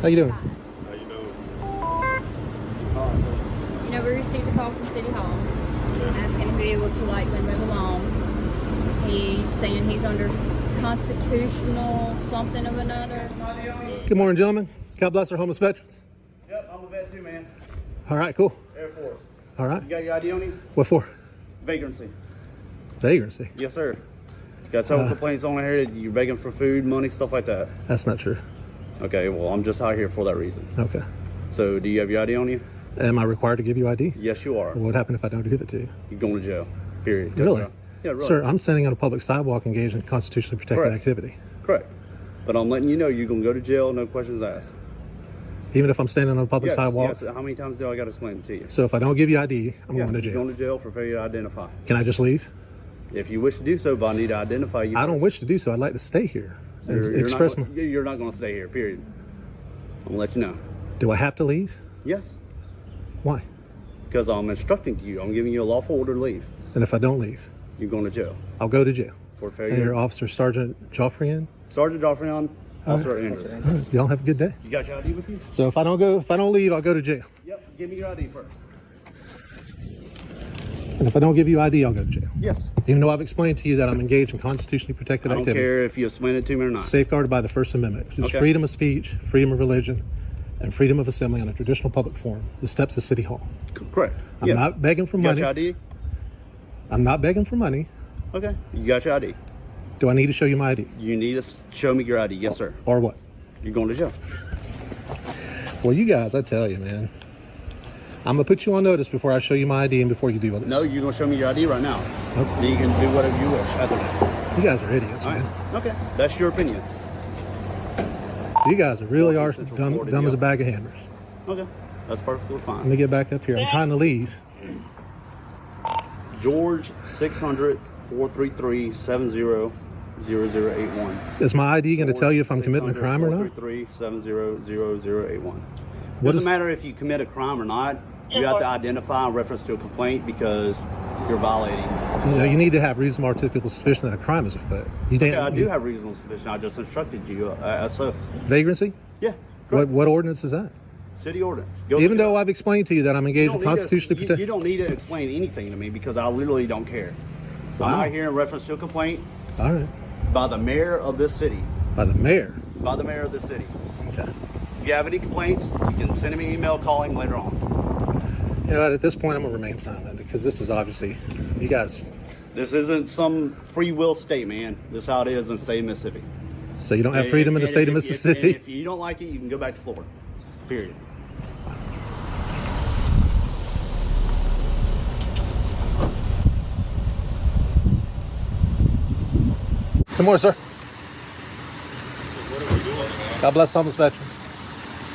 How you doing? How you doing? You know, we received a call from City Hall asking if we would politely move along. He's saying he's under constitutional something of another. Good morning, gentlemen. God bless our homeless veterans. Yep, I'm a vet too, man. All right, cool. Air Force. All right. You got your ID on you? What for? Vagrancy. Vagrancy? Yes, sir. You got several complaints on here that you're begging for food, money, stuff like that. That's not true. Okay, well, I'm just out here for that reason. Okay. So, do you have your ID on you? Am I required to give you ID? Yes, you are. What would happen if I don't give it to you? You're going to jail. Period. Really? Yeah, really. Sir, I'm standing on a public sidewalk engaged in constitutionally protected Correct. activity. Correct. But I'm letting you know you're going to go to jail, no questions asked. Even if I'm standing on a public Yes, sidewalk? yes. How many times do I got to explain it to you? So if I don't give you ID, I'm going to You're jail. going to jail for failure to identify. Can I just leave? If you wish to do so, but I need to identify you. I don't wish to do so. I'd like to stay here and You're not going to stay here, period. I'm going to let you know. Do I have to leave? Yes. Why? Because I'm instructing you. I'm giving you a lawful order to leave. And if I don't leave? You're going to jail. I'll go to jail. For And failure. you're Officer Sergeant Joffrian? Sergeant Joffrion, Officer Andrews. All right. Y'all have a good day. You got your ID with you? So if I don't leave, I'll go to jail. Yep. Give me your ID first. And if I don't give you ID, I'll go to jail. Yes. Even though I've explained to you that I'm engaged in constitutionally protected I don't activity. care if you explain it to me or not. Safeguarded by the First Amendment. It's Okay. freedom of speech, freedom of religion, and freedom of assembly on a traditional public forum. The steps of City Hall. Correct. I'm not begging for You got money. your ID? I'm not begging for money. Okay. You got your ID. Do I need to show you my ID? You need to show me your ID. Yes, sir. Or what? You're going to jail. Well, you guys, I tell you, man. I'm going to put you on notice before I show you my ID and before you do all this. No, you're going to show me your ID right now. Nope. Then you can do whatever you wish after that. You guys are idiots, All man. right. Okay. That's your opinion. You guys really are Central dumb, Florida, dumb as a yeah. bag of hammers. Okay. That's perfectly Let fine. me get back up here. I'm trying to leave. George 600-433-700081. Is my ID going to tell you if I'm committing a crime or not? 433-700081. What Doesn't is- matter if you commit a crime or not. You have to identify in reference to a complaint because you're violating. You know, you need to have reasonable articulable suspicion that a crime is afoot. You Okay, didn't. I do have reasonable suspicion. I just instructed you. So, Vagrancy? yeah. correct. What ordinance is that? City ordinance. Go Even to though jail. I've explained to you that I'm You engaged don't in need to- constitutionally you protected. don't need to explain anything to me because I literally don't care. Wow. I'm out here in reference to a complaint All right. by the mayor of this city. By the mayor. By the mayor of this city. Okay. If you have any complaints, you can send me an email, call him later on. You know what? At this point, I'm gonna remain silent because this is obviously, you guys. This isn't some free will state, man. This is how it is in the state of Mississippi. So you don't have freedom in the state of And Mississippi. if you don't like it, you can go back to Florida. Period. Good morning, sir. What are we doing? God bless homeless veterans.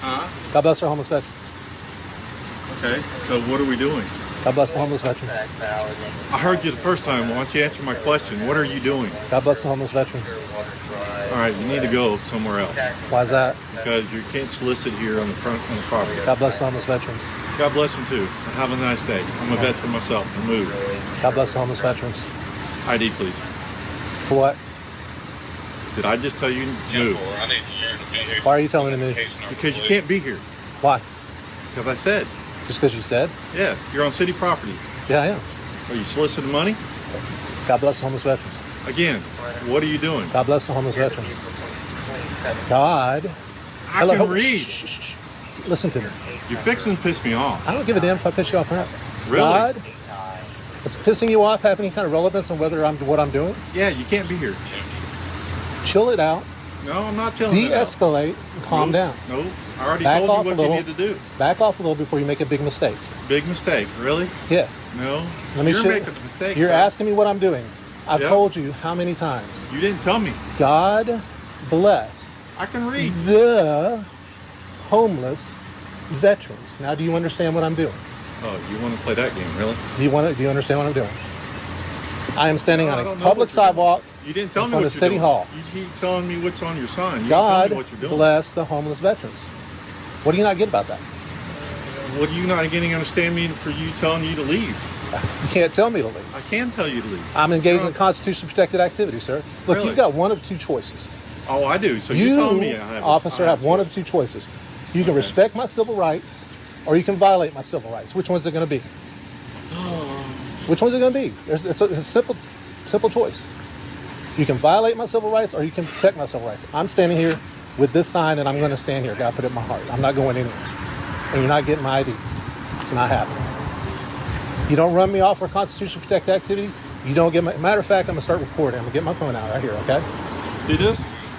Huh? God bless our homeless veterans. Okay, so what are we doing? God bless the homeless veterans. I heard you the first time. Why don't you answer my question? What are you doing? God bless the homeless veterans. All right, you need to go somewhere else Why is that? because you can't solicit here on the property. God bless the homeless veterans. God bless them too. And have a nice day. I'm a veteran myself. And move. God bless the homeless veterans. ID, please. For what? Did I just tell you to move? Why are you telling me to move? Because you can't be here. Why? Because I said, Just because you said? yeah, you're on city property. Yeah, I am. Are you soliciting money? God bless the homeless veterans. Again, what are you doing? God bless the homeless veterans. God. I Hello, can ho- read. shh, shh, shh. Listen to me. You're fixing to piss me off. I don't give a damn if I piss you off or not. Really? God, is pissing you off have any kind of relevance on whether I'm what I'm doing? Yeah, you can't be here. Chill it out. No, I'm not telling you. De-escalate. And calm down. No, I already Back told off you a what you little. need to do. Back off a little before you make a big mistake. Big mistake, really? Yeah. No, Let me you're show- making a mistake. You're sir. asking me what I'm doing. I've Yeah. told you how many times. You didn't tell me. God bless I can read. the homeless veterans. Now, do you understand what I'm doing? Oh, you want to play that game, really? Do you understand what I'm doing? I am standing No, I on a don't know public what you're doing. sidewalk. You didn't tell In me front what of you're City doing. Hall. You keep telling me what's on your sign. You God didn't tell me what you're doing. bless the homeless veterans. What do you not get about that? What are you not getting understand me for you telling you to leave? You can't tell me to leave. I can tell you to leave. I'm engaged You're in constitutionally protected activity, sir. Look, Really? you've got one of two choices. Oh, I do. So you're telling me I have officer, I have one of two choices. You can respect my civil rights, or you can violate my civil rights. Which one's it going to be? Which one's it going to be? It's a simple choice. You can violate my civil rights, or you can protect my civil rights. I'm standing here with this sign, and I'm going to stand here. God put it in my heart. I'm not going anywhere. And you're not getting my ID. It's not happening. You don't run me off for constitutionally protected activity. You don't get my... Matter of fact, I'm going to start recording. I'm going to get my phone out right here, okay? See this?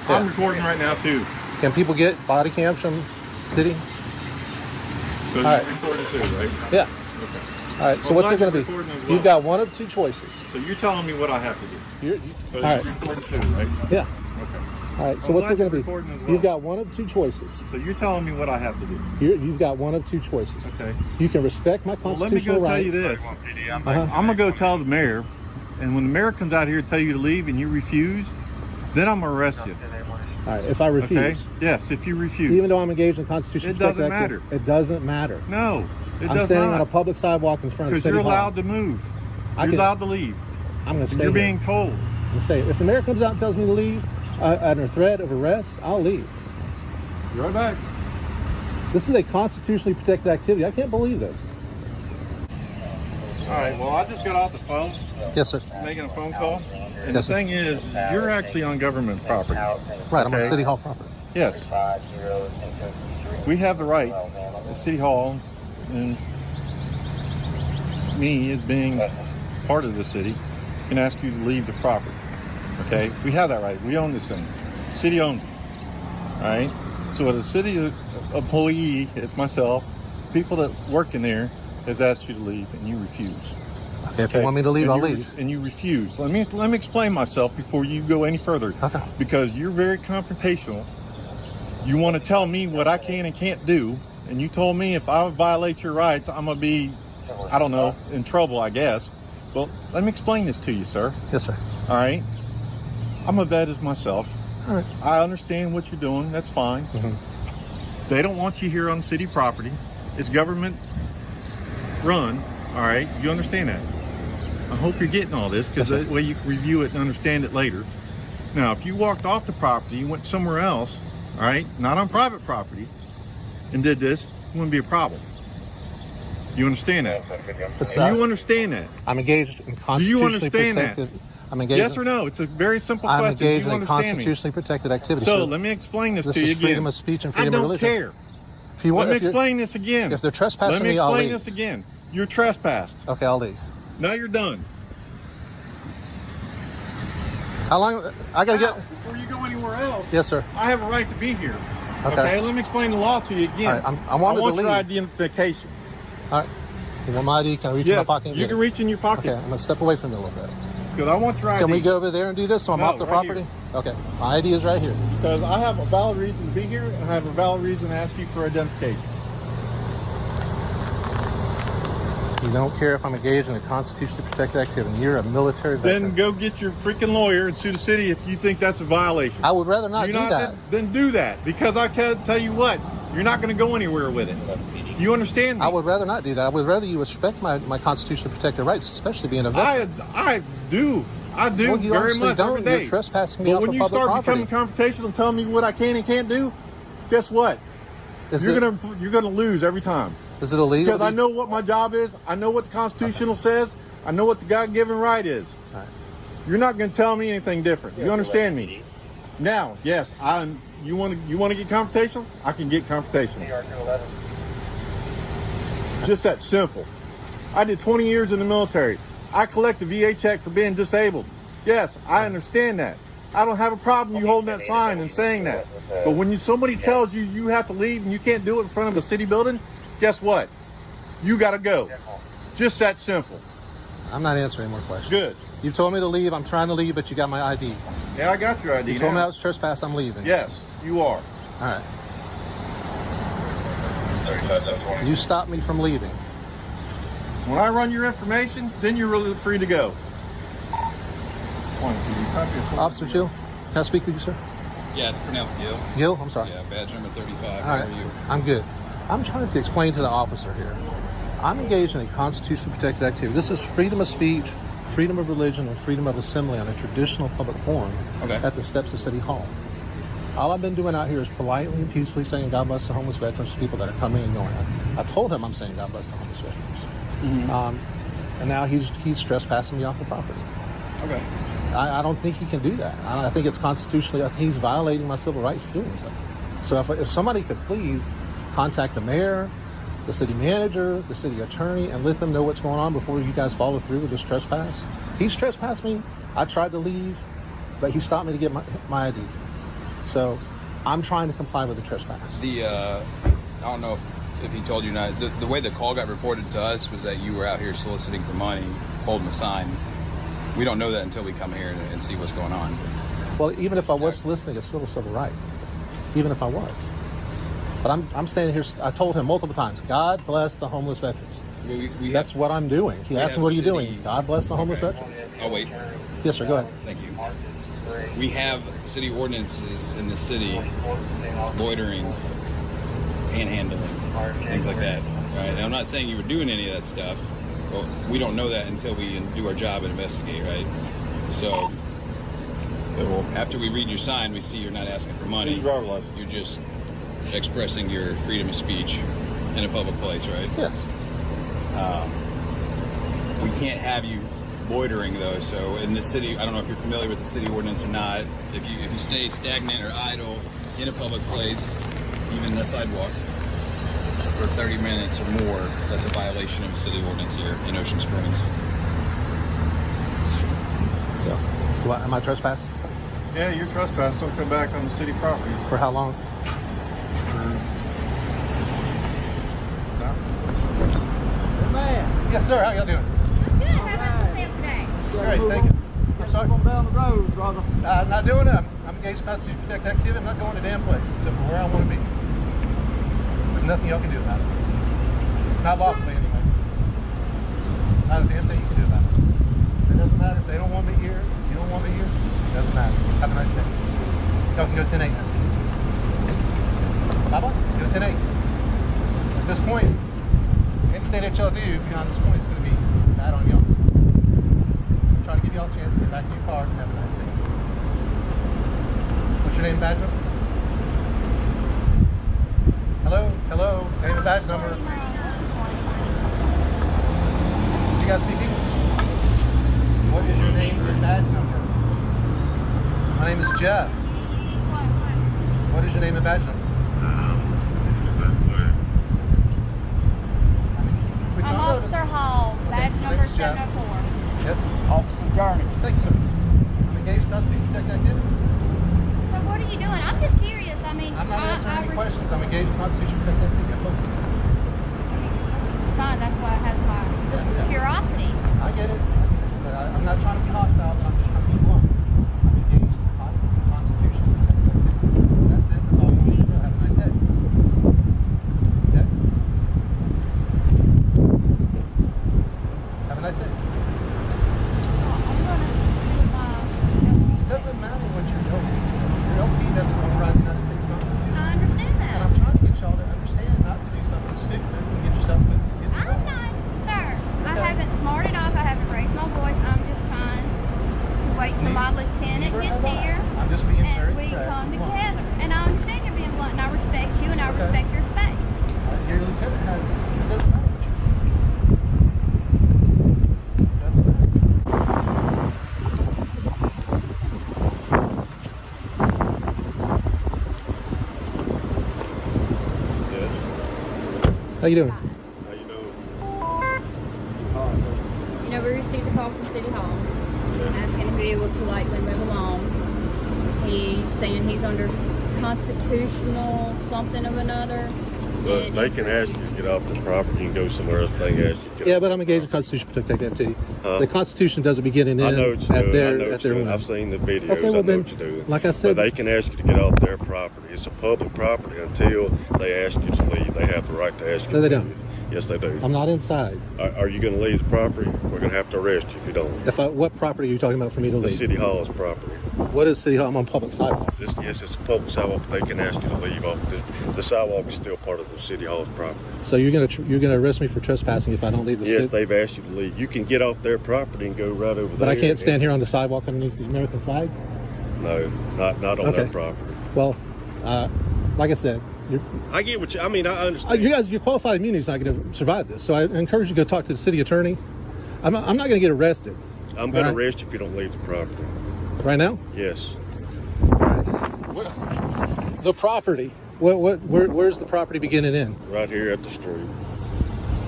Yeah. I'm recording right now too. Can people get body cams from city? So All you're right. recording too, right? Yeah. Okay. All right, so Well, what's it glad going to you're be? recording as well. You've got one of two choices. So you're telling me what I have to do. So All right. you're recording too, right? Yeah. Okay. All right, so I'm what's it glad going to you're be? recording as well. You've got one of two choices. So you're telling me what I have to do. You've got one of two choices. Okay. You can respect my Well, let me constitutional go tell you rights. this. Uh-huh. I'm gonna go tell the mayor, and when the mayor comes out here to tell you to leave and you refuse, then I'm gonna arrest you. All right, if I refuse. Okay? Yes, if you refuse. Even though I'm engaged in constitutional It doesn't protected matter. activity, it doesn't matter. No, it I'm does standing on a not. public sidewalk in front of Because City you're Hall. allowed to move. You're allowed to leave. I'm going to stay You're here. being told. I'm gonna stay. If the mayor comes out and tells me to leave under threat of arrest, I'll leave. Be right back. This is a constitutionally protected activity. I can't believe this. All right, well, I just got off the phone Yes, sir. making a phone call. And Yes, the sir. thing is, you're actually on government property. Right, I'm on Okay. City Hall property. Yes. We have the right, at City Hall, and me as being part of the city, can ask you to leave the property. Okay? We have that right. We own this thing. The city owns it. All right? So as a city employee, it's myself, people that work in there has asked you to leave and you refuse. Okay, if you want me to leave, I'll leave. And you refuse. Let me explain myself before you go any further. Okay. Because you're very confrontational. You want to tell me what I can and can't do, and you told me if I violate your rights, I'm gonna be, I don't know, in trouble, I guess. Well, let me explain this to you, sir. Yes, sir. All right. I'm a vet as myself. All right. I understand what you're doing. That's fine. Mhm. They don't want you here on city property. It's government run. All right. You understand that? I hope you're getting all this because Yes, sir. that way you can review it and understand it later. Now, if you walked off the property, you went somewhere else, all right, not on private property, and did this, it wouldn't be a problem. You understand that? It's, Do you understand that? I'm engaged in constitutionally understand that? protected. I'm engaged. Yes or no? It's a very simple I'm question. Do engaged you in a understand me? constitutionally protected activity. So sir. let me explain this This to you is again. freedom of speech and I freedom of don't religion. care. If you want, Let me if you're- explain this again. if they're trespassing Let me me, I'll explain leave. this again. You're trespassed. Okay, I'll leave. Now you're done. How long? I gotta Now, get. before you go anywhere else, Yes, sir. I have a right to be here. Okay. Let me explain the law to you again. All right, I wanted to want your leave. identification. All right. You want my ID? Can I reach in my Yeah, pocket and you get can it? reach in your Okay, pocket. I'm gonna step away from you a little bit. Because I want your ID. Can we go over there and do this so I'm No, off the right property? Okay, my ID is right here. Because I have a valid reason to be here, and I have a valid reason to ask you for identification. You don't care if I'm engaged in a constitutionally protected activity. You're a military veteran. Then go get your freaking lawyer and sue the city if you think that's a violation. I would rather not You're do that. Then do that. Because I can tell you what, you're not going to go anywhere with it. You understand me? I would rather not do that. I would rather you respect my constitutionally protected rights, especially being a veteran. I do. I do Well, you very obviously much don't. every day. You're trespassing me But off when of you public start property. becoming confrontational and telling me what I can and can't do, guess what? Is You're it, gonna lose every time. is it illegal? Because I know what my job is. I know what the Constitutional says. I know what the God-given right is. All right. You're not going to tell me anything different. You understand me? Now, yes, you want to get confrontational? I can get confrontational. Just that simple. I did 20 years in the military. I collect a VA check for being disabled. Yes, I understand that. I don't have a problem you holding that sign and saying that. But when somebody tells you you have to leave and you can't do it in front of a city building, guess what? You got to go. Just that simple. I'm not answering more questions. Good. You told me to leave. I'm trying to leave, but you got my ID. Yeah, I got your ID You told me I now. was trespassed. I'm leaving. Yes, you are. All right. You stopped me from leaving. When I run your information, then you're really free to go. Officer Jill, can I speak with you, sir? Yeah, it's pronounced Gil. Gil, I'm sorry. Yeah, badge number 35. All How right. are you? I'm good. I'm trying to explain to the officer here. I'm engaged in a constitutionally protected activity. This is freedom of speech, freedom of religion, and freedom of assembly on a traditional public forum Okay. at the steps of City Hall. All I've been doing out here is politely and peacefully saying God bless the homeless veterans, people that are coming and going. I told him I'm saying God bless the homeless veterans. And now he's trespassing me off the property. Okay. I don't think he can do that. I think it's constitutionally, I think he's violating my civil rights doing so. So if somebody could please contact the mayor, the city manager, the city attorney, and let them know what's going on before you guys follow through with this trespass. He's trespassed me. I tried to leave, but he stopped me to get my ID. So I'm trying to comply with the trespass. I don't know if he told you not. The way the call got reported to us was that you were out here soliciting for money, holding a sign. We don't know that until we come here and see what's going on. Well, even if I was soliciting, it's still a civil right. Even if I was. But I'm standing here. I told him multiple times, God bless the homeless veterans. That's what I'm doing. He asked me, what are you doing? God bless the homeless veterans. Oh, wait. Yes, sir. Go ahead. Thank you. We have city ordinances in the city, loitering, panhandling, things like that. Right? And I'm not saying you were doing any of that stuff, but we don't know that until we do our job and investigate, right? So, after we read your sign, we see you're not asking for money. You're just expressing your freedom of speech in a public place, right? Yes. We can't have you loitering though. So in the city, I don't know if you're familiar with the city ordinance or not. If you stay stagnant or idle in a public place, even the sidewalk, for 30 minutes or more, that's a violation of the city ordinance here in Ocean Springs. So, am I trespassed? Yeah, you're trespassed. Don't come back on the city property. For how long? Yes, sir. How y'all doing? Good. How about yourself today? Great, thank you. I'm sorry. Going down the road, brother. I'm not doing it. I'm engaged in constitutional protect activity. I'm not going to damn place. It's simple where I want to be. There's nothing y'all can do about it. Not lawfully, anyway. Not a damn thing you can do about it. It doesn't matter if they don't want me here. You don't want me here. It doesn't matter. Have a nice day. Y'all can go 10-8 now. Bye-bye. Go 10-8. At this point, anything that y'all do beyond this point is going to be bad on y'all. I'm trying to give y'all a chance to get back to your cars and have a nice day. What's your name, badge number? Hello, name and badge number. Do you guys speak English? What is your name and badge number? My name is Jeff. What is your name and badge number? I'm Officer Hall, badge number Thanks, Jeff. 704. Yes. Officer Journey. Thank you, sir. I'm engaged in constitutional protect activity. So what are you doing? I'm just curious. I mean, I'm not answering any questions. I'm engaged in constitutional protect activity. Fine, that's why I have my Yeah. curiosity. I get it. But I'm not trying to be hostile, but I'm just trying to be blunt. I'm engaged in constitutional protect activity. That's it. That's all you need to do. Have a nice day. Okay? Have a nice day. I'm gonna do my It doesn't matter what your LT. Your LT doesn't override the United States Constitution. I understand And that. I'm trying to get y'all to understand not to do something stupid and get yourself in I'm trouble. not, sir. I Okay. haven't smarted up. I haven't raised my voice. I'm just trying to wait till my lieutenant Neither gets have I. here I'm just being very and we direct come and blunt. together. And I understand you're being blunt, and I respect you, and I Okay. respect your space. Your lieutenant has. It doesn't matter what you do. It doesn't matter. How you doing? How you doing? You know, we received a call from City Hall asking if we would politely move along. He's saying he's under constitutional something of another. But and they can ask you to get off the property and go somewhere else. They can ask you to go. Yeah, but I'm engaged in constitutional protect activity. Huh? The Constitution doesn't begin and I end know what you're at doing. I know their what you're doing. I've seen the videos. Okay, well I know then, what you're doing. like I said, But they can ask you to get off their property. It's a public property until they ask you to leave. They have the right to ask you No, they to don't. leave. Yes, they do. I'm not inside. Are you going to leave the property? We're going to have to arrest you if you don't. What property are you talking about for me to The leave? city hall's property. What is City Hall? I'm on public sidewalk. Yes, it's a public sidewalk. They can ask you to leave off the sidewalk is still part of the city hall's property. So you're gonna arrest me for trespassing if I don't leave the Yes, city? they've asked you to leave. You can get off their property and go right over there. But I can't stand here on the sidewalk underneath the American flag? No, not on Okay. their property. Well, like I said, I get what you. I mean, I understand. your qualified immunity is not going to survive this. So I encourage you to go talk to the city attorney. I'm not going to get arrested. I'm going to arrest you if you don't leave the property. Right now? Yes. The property. Where's the property begin and end? Right here at the street.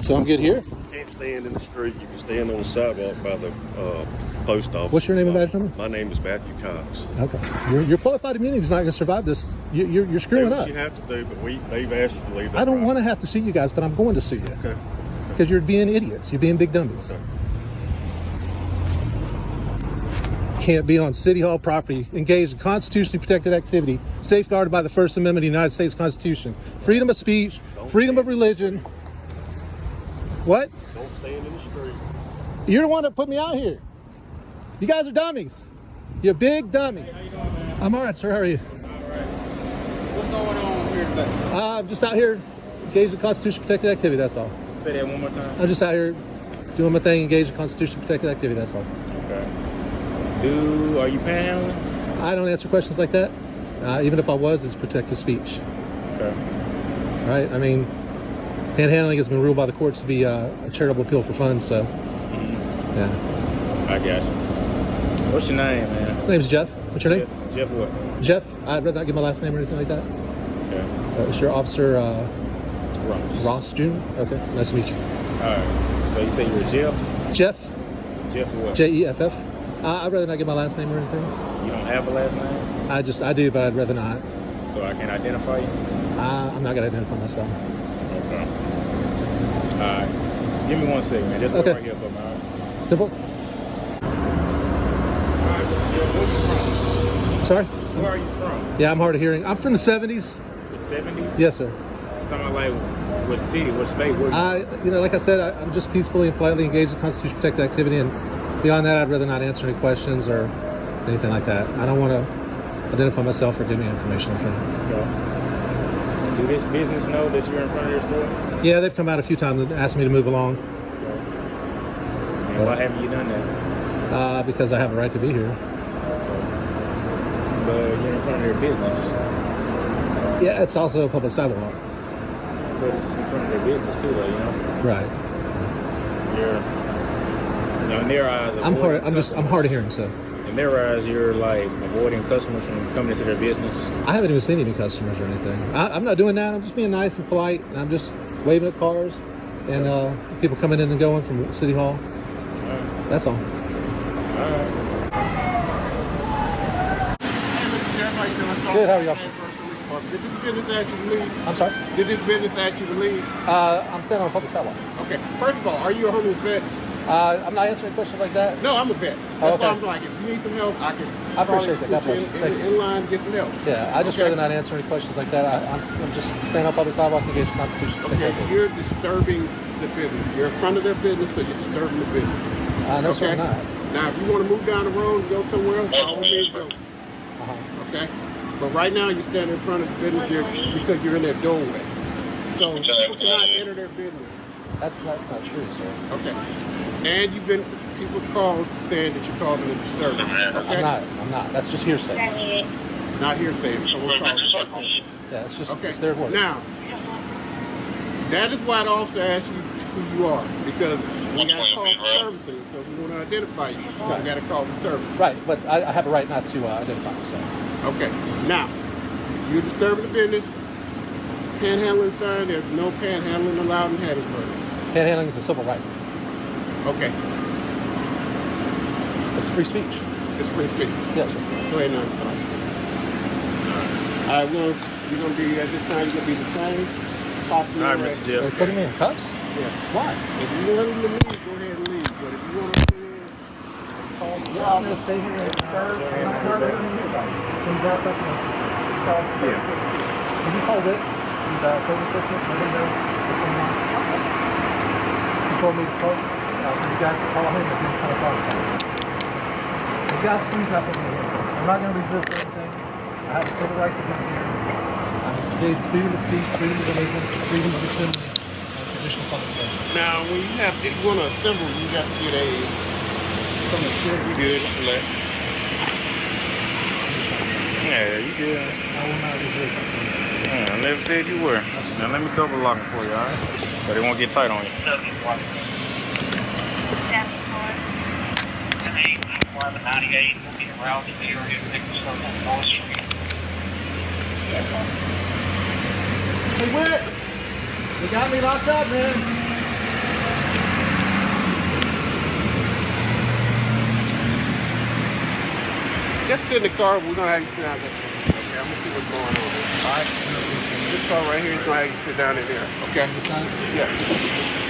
So I'm good here? You can't stand in the street. You can stand on the sidewalk by the post office. What's your name and badge number? My name is Matthew Cox. Okay. Your qualified immunity is not going to survive this. You're screwing Do up. what you have to do, but they've asked you to leave that I don't property. want to have to sue you guys, but I'm going to sue you. Okay. Because you're being idiots. You're being big dummies. Okay. Can't be on City Hall property, engaged in constitutionally protected activity, safeguarded by the First Amendment of the United States Constitution. Freedom of speech, freedom of religion. What? Don't stand in the street. You're the one that put me out here. You guys are dummies. You're big dummies. How you doing, man? I'm all right, sir. How are you? All right. What's going on here today? I'm just out here engaged in constitutionally protected activity, that's all. Say that one more time. I'm just out here doing my thing, engaged in constitutionally protected activity, that's all. Okay. Are you panhandling? I don't answer questions like that. Even if I was, it's protected speech. Okay. Right? I mean, panhandling has been ruled by the courts to be a charitable appeal for funds, so yeah. I got you. What's your name, man? My name's Jeff. What's your name? Jeff what? Jeff. I'd rather not give my last name or anything like that. Okay. It's your officer, Ross. Ross Jr. Okay, nice to meet you. All right. So you say you're Jeff? Jeff. Jeff what? Jeff. I'd rather not give my last name or anything. You don't have a last name? I do, but I'd rather not. So I can identify you? I'm not going to identify myself. Okay. All right. Give me 1 second, man. Just wait Okay. right here for me, all right? Simple. All right, Jeff, where you from? Sorry? Where are you from? Yeah, I'm hard of hearing. I'm from the 70s. The 70s? Yes, sir. Talking about like what city, what state, where Like I said, I'm just peacefully and politely engaged in constitutional protected activity, and beyond that, I'd rather not answer any questions or anything like that. I don't want to identify myself or give me information like that. Okay. Do this business know that you're in front of their store? Yeah, they've come out a few times and asked me to move along Okay. And why haven't you done that? because I have a right to be here. But you're in front of their business. Yeah, it's also a public sidewalk. But it's in front of their business too, though, you know? Right. You're, in their eyes, I'm hard of hearing, so. in their eyes, you're like avoiding customers from coming into their business. I haven't even seen any customers or anything. I'm not doing that. I'm just being nice and polite. And I'm just waving at cars and people coming in and going from City Hall. All right. That's all. All right. Good, how are you, officer? Did this business ask you to leave? I'm sorry? Did this business ask you to leave? I'm standing on a public sidewalk. Okay. First of all, are you a homeless vet? I'm not answering questions like that. No, I'm a vet. Oh, That's okay. why I'm like, if you need some help, I can. I appreciate that. God Put you bless you. Thank you. in line to get some help. Yeah, I just Okay. rather not answer any questions like that. I'm just standing on public sidewalk engaged in Constitution. Okay, you're disturbing the business. You're in front of their business, so you're disturbing the business. No, sir, I'm not. Now, if you want to move down the road and go somewhere else, by all means go. Okay? But right now, you're standing in front of the business because you're in their doorway. So people cannot enter their business. That's not true, sir. Okay. And people's calls saying that you're causing a disturbance. Okay? I'm not. That's just hearsay. Not hearsay. Someone calls it. Yeah, it's just Okay. it's their word. Now, that is why the officer asked you who you are, because we got to call for servicing. So if we want to identify you, we got to call for service. Right, but I have a right not to identify myself. Okay. Now, you're disturbing the business. Panhandling sign. There's no panhandling allowed in Hattiesburg. Panhandling is a civil right. Okay. It's free speech. It's free speech. Yes, sir. Go ahead now. All right, you're going to be, at this time, you're going to be the same. Talk to me. All right, Mr. They're Jeff. putting me in cuffs? Yeah. Why? If you want them to leave, go ahead and leave. But if you want to stay here, call the I'm going to stay here and serve. I'm not serving anybody. Can you back up and call? Yeah. Can you call it? And service system? Nobody knows what's going on. He told me to call. You guys to call him and he's kind of call him. You guys please have to here. I'm not going to resist anything. I have a civil right to be here. I'm gave freedom of speech, freedom of religion, freedom of assembly, and traditional public safety. Now, when if you want to assemble, you got to get from the city. You good? Just relax. Yeah, Yeah, you good. I will not be here. Yeah, I never said you were. Now let me double lock it for you, all right? So they won't get tight on you. Hey, Whit! You got me locked up, man. Just sit in the car. We're gonna have you sit down there. Okay, I'm gonna see what's going on. All right. This car right here is gonna have you sit down in there. Okay. You sign it? Yeah.